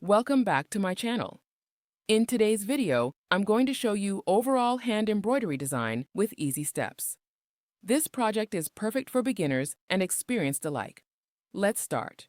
Welcome back to my channel. In today's video, I'm going to show you overall hand embroidery design with easy steps. This project is perfect for beginners and experienced alike. Let's start.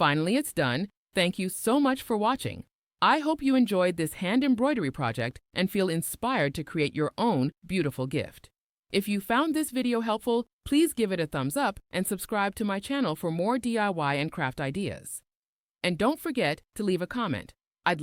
Finally, it's done. Thank you so much for watching. I hope you enjoyed this hand embroidery project and feel inspired to create your own beautiful gift. If you found this video helpful, please give it a thumbs up and subscribe to my channel for more DIY and craft ideas. And don't forget to leave a comment. I'd